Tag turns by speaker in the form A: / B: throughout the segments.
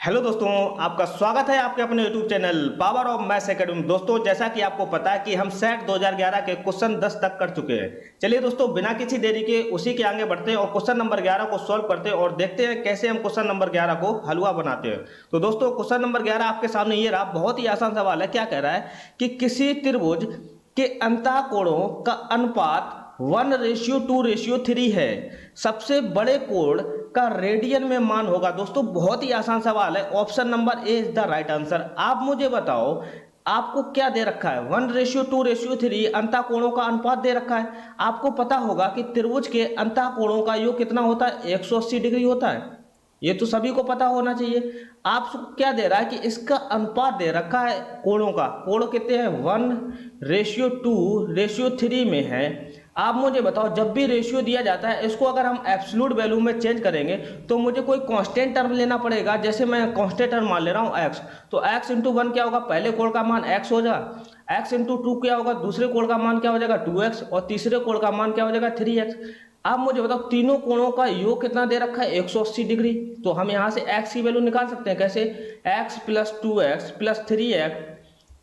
A: Hello दोस्तों, आपका स्वागत है आपके अपने YouTube channel power of maths academy. दोस्तों, जैसा कि आपको पता है कि हम सेट 2011 के क्वेश्चन 10 तक कर चुके हैं। चलिए दोस्तों, बिना किसी देरी के उसी के आगे बढ़ते हैं और क्वेश्चन नंबर 11 को सॉल्व करते हैं और देखते हैं कैसे हम क्वेश्चन नंबर 11 को हलवा बनाते हैं। तो दोस्तों, क्वेश्चन नंबर 11 आपके सामने ये रहा। बहुत ही आसान सवाल है। क्या कह रहा है कि किसी त्रिभुज के अंतःकोणों का अनुपात 1:2:3 है। सबसे बड़े कोण का रेडियन में मान होगा। दोस्तों, बहुत ही आसान सवाल है। Option number A is the right answer. आप मुझे बताओ, आपको क्या दे रखा है? 1:2:3 अंतःकोणों का अनुपात दे रखा है। आपको पता होगा कि त्रिभुज के अंतःकोणों का योग कितना होता है? 180 डिग्री होता है। ये तो सभी को पता होना चाहिए। आपको क्या दे रहा है कि इसका अनुपात दे रखा है कोणों का। कोण कितने हैं? 1:2:3 में है। आप मुझे बताओ, जब भी रेशियो दिया जाता है, इसको अगर हम एब्सोल्यूट वैल्यू में चेंज करेंगे तो मुझे कोई कांस्टेंट टर्म लेना पड़ेगा। जैसे मैं कांस्टेंट टर्म मान ले रहा हूँ x, तो x इंटू 1 क्या होगा? पहले कोण का मान x हो जाएगा। x इंटू 2 क्या होगा? दूसरे कोण का मान क्या हो जाएगा? 2x। और तीसरे कोण का मान क्या हो जाएगा? 3x। आप मुझे बताओ, तीनों कोणों का योग कितना दे रखा है? 180 डिग्री। तो हम यहाँ से x की वैल्यू निकाल सकते हैं। कैसे? x plus 2x plus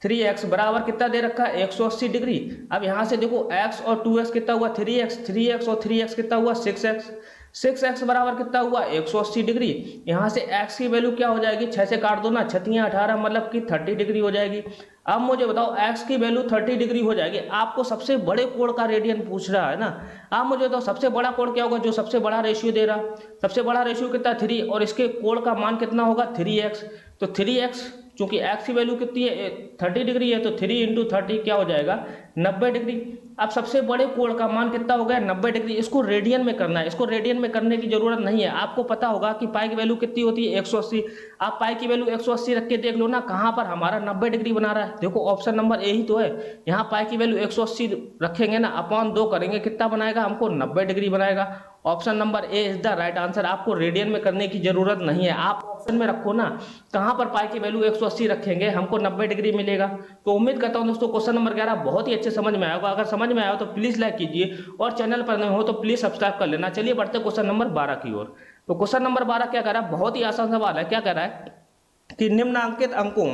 A: 3x बराबर कितना दे रखा है? 180 डिग्री। अब यहाँ से देखो, x और 2x कितना हुआ? 3x और 3x कितना हुआ? 6x बराबर कितना हुआ? 180 डिग्री। यहाँ से x की वैल्यू क्या हो जाएगी? 6 से काट दो ना, 6 × 18 मतलब कि 30 डिग्री हो जाएगी। अब मुझे बताओ, x की वैल्यू 30 डिग्री हो जाएगी। आपको सबसे बड़े कोण का रेडियन पूछ रहा है ना। आप मुझे बताओ, सबसे बड़ा कोण क्या होगा? जो सबसे बड़ा रेशियो दे रहा। सबसे बड़ा रेशियो कितना? 3। और इसके कोण का मान कितना होगा? 3x। तो 3x, चूंकि x की वैल्यू कितनी है? 30 डिग्री है, तो 3 × 30 क्या हो जाएगा? 90 डिग्री। अब सबसे बड़े कोण का मान कितना हो गया? 90 डिग्री। इसको रेडियन में करना है। इसको रेडियन में करने की जरूरत नहीं है। आपको पता होगा कि पाई की वैल्यू कितनी होती है? 180। आप पाई की वैल्यू 180 रख के देख लो ना, कहाँ पर हमारा 90 डिग्री बना रहा है। देखो, ऑप्शन नंबर ए ही तो है। यहाँ पाई की वैल्यू 180 रखेंगे ना, अपॉन 2 करेंगे, कितना बनाएगा? हमको 90 डिग्री बनाएगा। Option number A is the right answer. आपको रेडियन में करने की जरूरत नहीं है। आप ऑप्शन में रखो ना, कहाँ पर पाई की वैल्यू 180 रखेंगे, हमको 90 डिग्री मिलेगा। तो उम्मीद करता हूँ दोस्तों, क्वेश्चन नंबर 11 बहुत ही अच्छे समझ में आया होगा। अगर समझ में आया हो तो प्लीज लाइक कीजिए और चैनल पर नए हो तो प्लीज सब्सक्राइब कर लेना। चलिए बढ़ते क्वेश्चन नंबर 12 की ओर। तो क्वेश्चन नंबर 12 क्या कह रहा है? बहुत ही आसान सवाल है। क्या कह रहा है कि निम्नांकित अंकों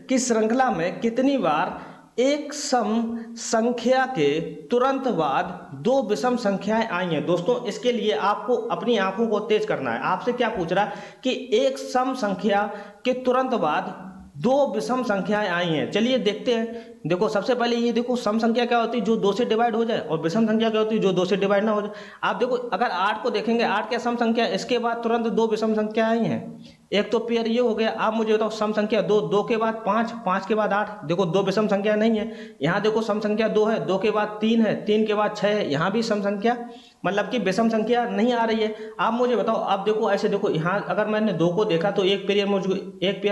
A: की श्रृंखला में कितनी बार एक सम संख्या के तुरंत बाद 2 विषम संख्याएं आई हैं? दोस्तों, इसके लिए आपको अपनी आंखों को तेज करना है। आपसे क्या पूछ रहा है कि एक सम संख्या के तुरंत बाद 2 विषम संख्याएं आई हैं। चलिए देखते हैं। देखो, सबसे पहले ये देखो, सम संख्या क्या होती है? जो 2 से डिवाइड हो जाए। और विषम संख्या क्या होती है? जो 2 से डिवाइड ना हो जाए। आप देखो, अगर 8 को देखेंगे, 8 क्या सम संख्या? इसके बाद तुरंत 2 विषम संख्या आई हैं। एक तो पेयर ये हो गया। आप मुझे बताओ, सम संख्या 2, 2 के बाद 5, 5 के बाद 8। देखो, 2 विषम संख्या नहीं है। यहाँ देखो, सम संख्या 2 है, 2 के बाद 3 है, 3 के बाद 6 है। यहाँ भी सम संख्या मतलब कि विषम संख्या नहीं आ रही है। आप मुझे बताओ, अब देखो ऐसे देखो, यहाँ अगर मैंने 2 को देखा तो एक पेयर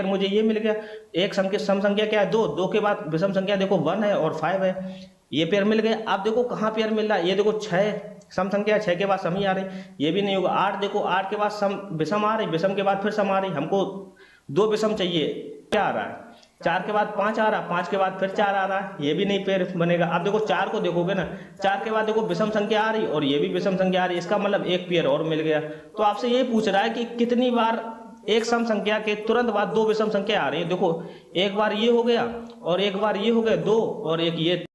A: मुझे ये मिल गया। एक सम संख्या क्या है? 2, 2 के बाद विषम संख्या देखो 1 है और 5 है। ये पेयर मिल गए। आप देखो कहाँ पेयर मिल रहा है? ये देखो 6 सम संख्या, 6 के बाद सम ही आ रही, ये भी नहीं होगा। 8 देखो, 8 के बाद सम विषम आ रही, विषम के बाद फिर सम आ रही। हमको 2 विषम चाहिए। क्या आ रहा है? 4 के बाद 5 आ रहा, 5 के बाद फिर 4 आ रहा है, ये भी नहीं पेयर बनेगा। आप देखो 4 को देखोगे ना, 4 के बाद देखो विषम संख्या आ रही और ये भी विषम संख्या आ रही। इसका मतलब एक पेयर और मिल गया। तो आपसे ये पूछ रहा है कि कितनी बार एक सम संख्या के तुरंत बाद 2 विषम संख्या आ रही है। देखो, एक बार ये हो गया और एक बार ये हो गया 2 और एक ये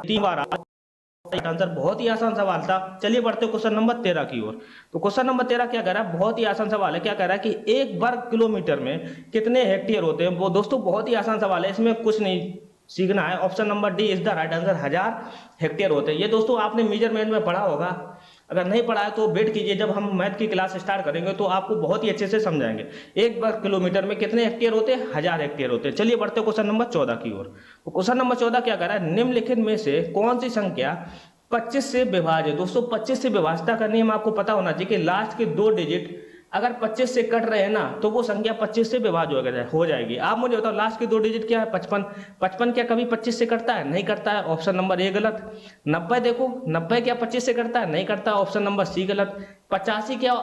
A: 3 बार आंसर। बहुत ही आसान सवाल था। चलिए बढ़ते क्वेश्चन नंबर 13 की ओर। तो क्वेश्चन नंबर 13 क्या कह रहा है? बहुत ही आसान सवाल है। क्या कह रहा है कि 1 वर्ग किलोमीटर में कितने हेक्टेयर होते हैं? वो दोस्तों बहुत ही आसान सवाल है, इसमें कुछ नहीं सीखना है। Option number D is the right answer. 1000 hectare होते हैं। ये दोस्तों आपने मेजरमेंट में पढ़ा होगा। अगर नहीं पढ़ा है तो वेट कीजिए, जब हम मैथ की क्लास स्टार्ट करेंगे तो आपको बहुत ही अच्छे से समझाएंगे। 1 वर्ग किलोमीटर में कितने हेक्टेयर होते हैं? 1000 हेक्टेयर होते हैं। चलिए बढ़ते क्वेश्चन नंबर 14 की ओर। तो क्वेश्चन नंबर 14 क्या कह रहा है? निम्नलिखित में से कौन सी संख्या 25 से विभाज्य? दोस्तों, 25 से विभाज्यता का नियम आपको पता होना चाहिए कि लास्ट के 2 डिजिट अगर 25 से कट रहे हैं ना, तो वो संख्या 25 से विभाज्य हो जाएगी। आप मुझे बताओ, लास्ट के 2 डिजिट क्या है? 55। 55 क्या कभी 25 से कटता है? नहीं करता है। ऑप्शन नंबर ए गलत। 90 देखो, 90 क्या 25 से कटता है? नहीं करता। ऑप्शन नंबर सी गलत। 85 क्या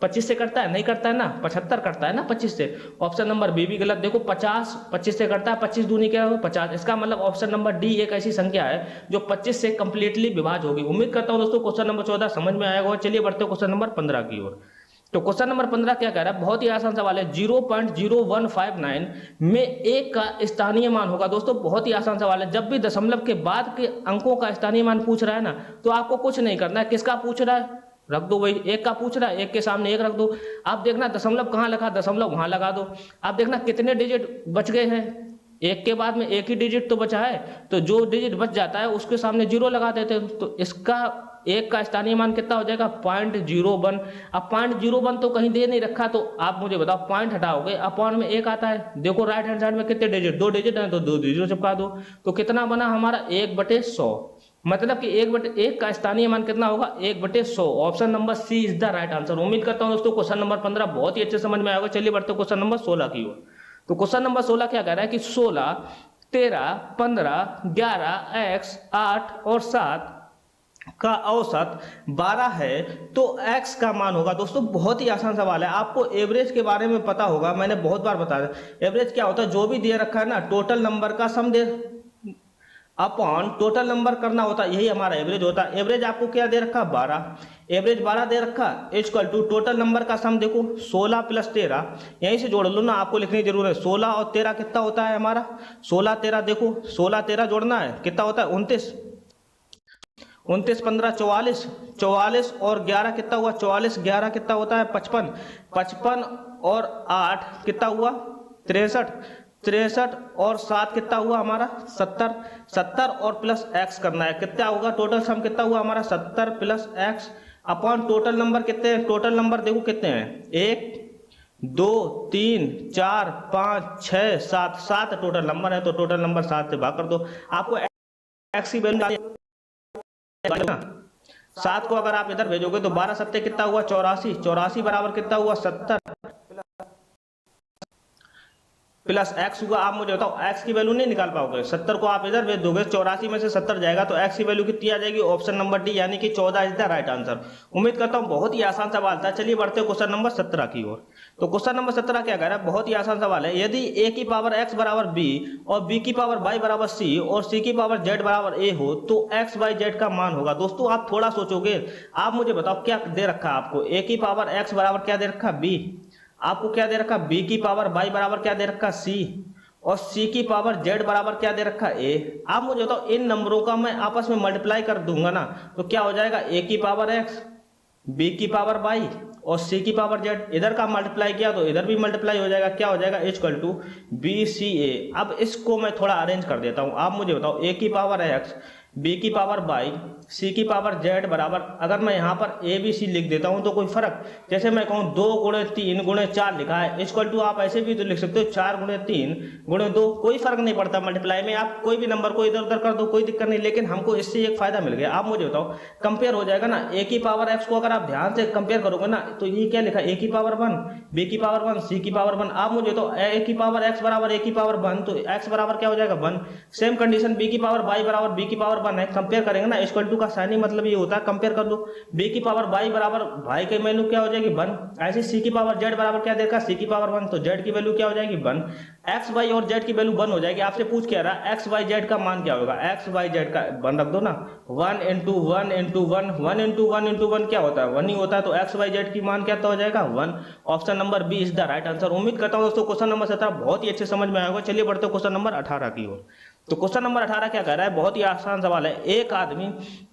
A: 25 से करता है? नहीं करता है ना। 75 करता है ना 25 से। ऑप्शन नंबर बी भी गलत। देखो 50 25 से करता है। 25 दूनी क्या हो? 50। इसका मतलब ऑप्शन नंबर डी एक ऐसी संख्या है जो 25 से कंप्लीटली विभाज्य होगी। उम्मीद करता हूं दोस्तों क्वेश्चन नंबर 14 समझ में आएगा। चलिए बढ़ते क्वेश्चन नंबर 15 की ओर। तो क्वेश्चन नंबर 15 क्या कह रहा है, बहुत ही आसान सवाल है। 0.0159 में एक का स्थानीय मान होगा। दोस्तों बहुत ही आसान सवाल है। जब भी दशमलव के बाद के अंकों का स्थानीय मान पूछ रहा है ना, तो आपको कुछ नहीं करना है। किसका पूछ रहा है, रख दो वही, एक का पूछ रहा है, एक के सामने एक रख दो। आप देखना दशमलव कहाँ लगा, दशमलव वहां लगा दो। आप देखना कितने डिजिट बच गए हैं, एक के बाद में एक ही डिजिट तो बचा है, तो जो डिजिट बच जाता है उसके सामने 0 लगा देते हैं। तो इसका एक का स्थानीय मान कितना हो जाएगा, 0.01। अब 0.01 तो कहीं दे नहीं रखा, तो आप मुझे बताओ पॉइंट हटाओगे, अपॉन में 1 आता है। देखो राइट हैंड साइड में कितने डिजिट, 2 डिजिट है, तो 2 डिजिट चिपका दो। तो कितना बना हमारा, 1/100। मतलब कि 1/1 का स्थानीय मान कितना होगा, 1/100। Option number C is the right answer. उम्मीद करता हूं दोस्तों क्वेश्चन नंबर 15 बहुत ही अच्छे समझ में आएगा। चलिए बढ़ते क्वेश्चन नंबर 16 की ओर। तो क्वेश्चन नंबर 16 क्या कह रहा है कि 16, 13, 15, 11, x, 8 और 7 का औसत 12 है, तो x का मान होगा। दोस्तों बहुत ही आसान सवाल है। आपको एवरेज के बारे में पता होगा, मैंने बहुत बार बताया। एवरेज क्या होता है, जो भी दे रखा है ना, टोटल नंबर का सम दे अपॉन टोटल नंबर करना होता है, यही हमारा एवरेज होता है। एवरेज आपको क्या दे रखा, 12। एवरेज 12 दे रखा, इक्वल टू टोटल नंबर का सम देखो 16 प्लस 13, यहीं से जोड़ लो ना, आपको लिखने की जरूरत है। 16 और 13 कितना होता है हमारा, 16 13 देखो, 16 13 जोड़ना है, कितना होता है 29। 29 15 44, 44 और 11 कितना हुआ, 44 11 कितना होता है 55, 55 और 8 कितना हुआ 63, 63 और 7 कितना हुआ हमारा 70, 70 और प्लस x करना है, कितना होगा टोटल सम कितना हुआ हमारा 70 plus x upon total number कितने हैं। टोटल नंबर देखो कितने हैं, 1 2 3 4 5 6 7, 7 टोटल नंबर है, तो टोटल नंबर 7 से भाग कर दो। आपको x की वैल्यू 7 को अगर आप इधर भेजोगे तो 12 सत्ते कितना हुआ 84, 84 बराबर कितना हुआ 70 प्लस x हुआ। आप मुझे बताओ x की वैल्यू नहीं निकाल पाओगे, 70 को आप इधर भेज दोगे, 84 में से 70 जाएगा तो x की वैल्यू कितनी आ जाएगी, ऑप्शन नंबर डी यानी कि 14 इज द राइट आंसर। उम्मीद करता हूं बहुत ही आसान सवाल था। चलिए बढ़ते हैं क्वेश्चन नंबर 17 की ओर। तो क्वेश्चन नंबर 17 क्या कह रहा है, बहुत ही आसान सवाल है। यदि a की पावर x बराबर b और b की पावर y बराबर c और c की पावर z बराबर a हो, तो x y z का मान होगा। दोस्तों आप थोड़ा सोचोगे, आप मुझे बताओ क्या दे रखा है आपको, a की पावर x बराबर क्या दे रखा b, आपको क्या दे रखा b की पावर y बराबर क्या दे रखा c और c की पावर z बराबर क्या दे रखा a। आप मुझे बताओ इन नंबरों का मैं आपस में मल्टीप्लाई कर दूंगा ना, तो क्या हो जाएगा, a की पावर x, b की पावर y और c की पावर z। इधर का मल्टीप्लाई किया तो इधर भी मल्टीप्लाई हो जाएगा, क्या हो जाएगा इक्वल टू bca। अब इसको मैं थोड़ा अरेंज कर देता हूं। आप मुझे बताओ a की पावर x, b की पावर y, c की पावर z बराबर, अगर मैं यहाँ पर a b c लिख देता हूँ तो कोई फर्क, जैसे मैं कहूँ 2 गुणे 3 गुणे 4 लिखा है, इक्वल टू आप ऐसे भी तो लिख सकते हो 4 गुणे 3 गुणे 2, कोई फर्क नहीं पड़ता मल्टीप्लाई में। आप कोई भी नंबर को इधर उधर कर दो, कोई दिक्कत नहीं, लेकिन हमको इससे एक फायदा मिल गया। आप मुझे बताओ कंपेयर हो जाएगा ना, a की पावर x को अगर आप ध्यान से कंपेयर करोगे ना, तो ये क्या लिखा, a की पावर 1, b की पावर 1, c की पावर 1। आप मुझे तो a की पावर x बराबर a की पावर 1, तो x बराबर क्या हो जाएगा 1। सेम कंडीशन b की पावर y बराबर b की पावर 1 है, कंपेयर करेंगे ना, इक्वल टू का साइन ही मतलब ये होता है कंपेयर कर लो। b की पावर y बराबर y की वैल्यू क्या हो जाएगी 1। ऐसे c की पावर z बराबर क्या देगा, c की पावर 1, तो z की वैल्यू क्या हो जाएगी 1। x y और z की वैल्यू 1 हो जाएगी। आपसे पूछ क्या रहा है, x y z का मान क्या होगा, x y z का 1 रख दो ना, 1 इंटू 1 इंटू 1, 1 इंटू 1 इंटू 1 क्या होता है 1 ही होता है, तो x y z की मान क्या हो जाएगा 1। Option number B is the right answer. उम्मीद करता हूं दोस्तों क्वेश्चन नंबर 17 बहुत ही अच्छे समझ में आएगा। चलिए बढ़ते हैं क्वेश्चन नंबर 18 की ओर। तो क्वेश्चन नंबर 18 क्या कह रहा है, बहुत ही आसान सवाल है। एक आदमी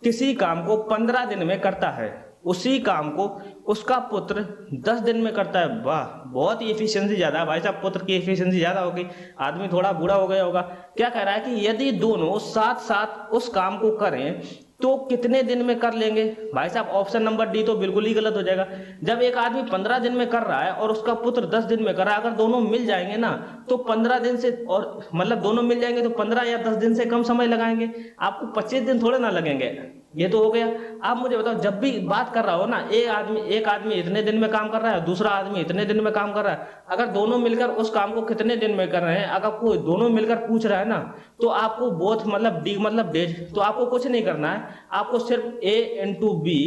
A: किसी काम को 15 दिन में करता है, उसी काम को उसका पुत्र 10 दिन में करता है। वाह, बहुत ही एफिशिएंसी ज्यादा है भाई साहब, पुत्र की एफिशिएंसी ज्यादा होगी, आदमी थोड़ा बूढ़ा हो गया होगा। क्या कह रहा है कि यदि दोनों साथ साथ उस काम को करें तो कितने दिन में कर लेंगे। भाई साहब ऑप्शन नंबर डी तो बिल्कुल ही गलत हो जाएगा। जब एक आदमी 15 दिन में कर रहा है और उसका पुत्र 10 दिन में कर रहा है, अगर दोनों मिल जाएंगे ना तो 15 दिन से, और मतलब दोनों मिल जाएंगे तो 15 या 10 दिन से कम समय लगाएंगे, आपको 25 दिन थोड़े ना लगेंगे। ये तो हो गया। आप मुझे बताओ, जब भी बात कर रहा हो ना, एक आदमी इतने दिन में काम कर रहा है, दूसरा आदमी इतने दिन में काम कर रहा है, अगर दोनों मिलकर उस काम को कितने दिन में कर रहे हैं, अगर कोई दोनों मिलकर पूछ रहा है ना, तो आपको बोथ मतलब डी मतलब डेज, तो आपको कुछ नहीं करना है, आपको सिर्फ a into B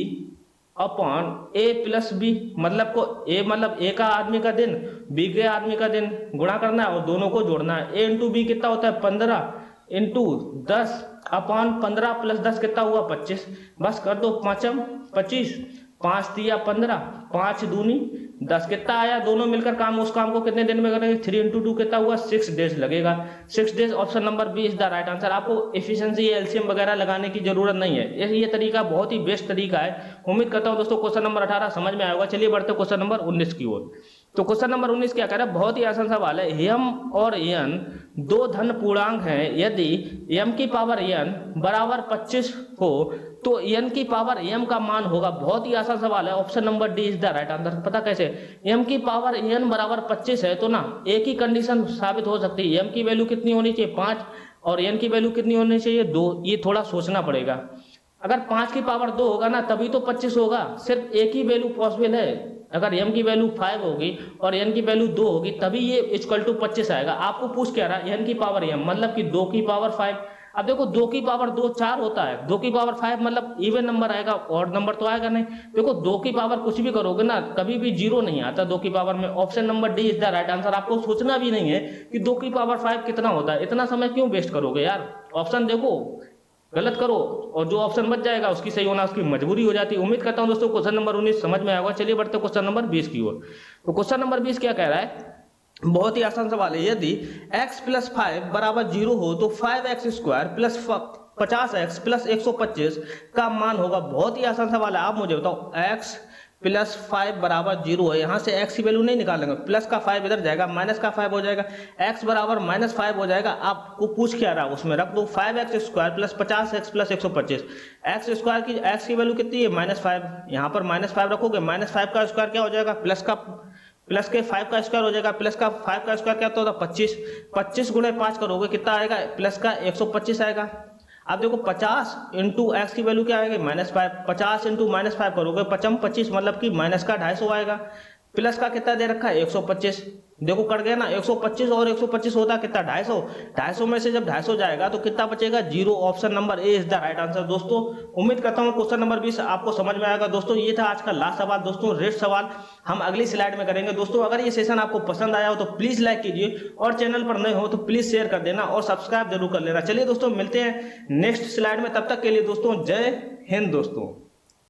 A: upon A plus B, मतलब को a मतलब a का आदमी का दिन, b के आदमी का दिन गुणा करना है और दोनों को जोड़ना है। a इंटू बी कितना होता है 15 इंटू 10 अपॉन 15 प्लस 10 कितना हुआ 25, बस कर दो 5 25, 5 तिया 15, 5 दूनी 10, कितना आया? दोनों मिलकर काम, उस काम को कितने दिन में करेंगे? 3 × 2 कितना हुआ? 6 डेज लगेगा। 6 days, option number B is the right answer. आपको एफिशिएंसी एलसीएम वगैरह लगाने की जरूरत नहीं है, ये तरीका बहुत ही बेस्ट तरीका है। उम्मीद करता हूं दोस्तों क्वेश्चन नंबर 18 समझ में आया होगा। चलिए बढ़ते क्वेश्चन नंबर 19 की ओर। तो क्वेश्चन नंबर 19 क्या कह रहा है? बहुत ही आसान सवाल है। यम और एन दो धन पूर्णांक हैं, यदि m की पावर n बराबर 25 हो तो n की पावर m का मान होगा। बहुत ही आसान सवाल है, option number D is the right answer. पता कैसे? m की पावर n बराबर 25 है तो ना एक ही कंडीशन साबित हो सकती है, m की वैल्यू कितनी होनी चाहिए? 5, और n की वैल्यू कितनी होनी चाहिए? 2। ये थोड़ा सोचना पड़ेगा। अगर 5 की पावर 2 होगा ना तभी तो 25 होगा, सिर्फ एक ही वैल्यू पॉसिबल है। अगर m की वैल्यू 5 होगी और n की वैल्यू 2 होगी तभी ये इक्वल टू 25 आएगा। आपको पूछ क्या रहा है? n की पावर m मतलब कि 2 की पावर 5। अब देखो 2 की पावर 2 4 होता है, 2 की पावर 5 मतलब इवन नंबर आएगा, ऑड नंबर तो आएगा नहीं। देखो 2 की पावर कुछ भी करोगे ना कभी भी 0 नहीं आता 2 की पावर में। Option number D is the right answer. आपको सोचना भी नहीं है कि 2 की पावर 5 कितना होता है, इतना समय क्यों वेस्ट करोगे यार? ऑप्शन देखो, गलत करो और जो ऑप्शन बच जाएगा उसकी सही होना उसकी मजबूरी हो जाती है। उम्मीद करता हूं दोस्तों क्वेश्चन नंबर 19 समझ में आएगा। चलिए बढ़ते क्वेश्चन नंबर 20 की ओर। तो क्वेश्चन नंबर 20 क्या कह रहा है? बहुत ही आसान सवाल है। यदि x + 5 बराबर 0 हो तो 5x² + 50x + 125 का मान होगा। बहुत ही आसान सवाल है। आप मुझे बताओ x + 5 बराबर 0 है, यहाँ से x की वैल्यू नहीं निकालेंगे, प्लस का 5 इधर जाएगा, माइनस का 5 हो जाएगा, x बराबर -5 हो जाएगा। आपको पूछ क्या रहा है उसमें रख दो 5x² + 50x + 125। x की वैल्यू कितनी है? -5। यहाँ पर -5 रखोगे, -5 का स्क्वायर क्या हो जाएगा? प्लस के 5 का स्क्वायर हो जाएगा, प्लस का 5 का स्क्वायर क्या होता है? 25। 25 × 5 करोगे कितना आएगा? प्लस का 125 आएगा। अब देखो 50 × x की वैल्यू क्या आएगी? -5। 50 × -5 करोगे 25 मतलब कि माइनस का 250 आएगा। प्लस का कितना दे रखा है? 125। देखो कट गया ना, 125 और 125 होता कितना? 250। 250 में से जब 250 जाएगा तो कितना बचेगा? 0। Option number A is the right answer. दोस्तों उम्मीद करता हूँ क्वेश्चन नंबर 20 आपको समझ में आएगा। दोस्तों ये था आज का लास्ट सवाल। दोस्तों रेस्ट सवाल हम अगली स्लाइड में करेंगे। दोस्तों अगर ये सेशन आपको पसंद आया हो तो प्लीज लाइक कीजिए और चैनल पर नए हो तो प्लीज शेयर कर देना और सब्सक्राइब जरूर कर लेना। चलिए दोस्तों मिलते हैं नेक्स्ट स्लाइड में, तब तक के लिए दोस्तों जय हिंद दोस्तों।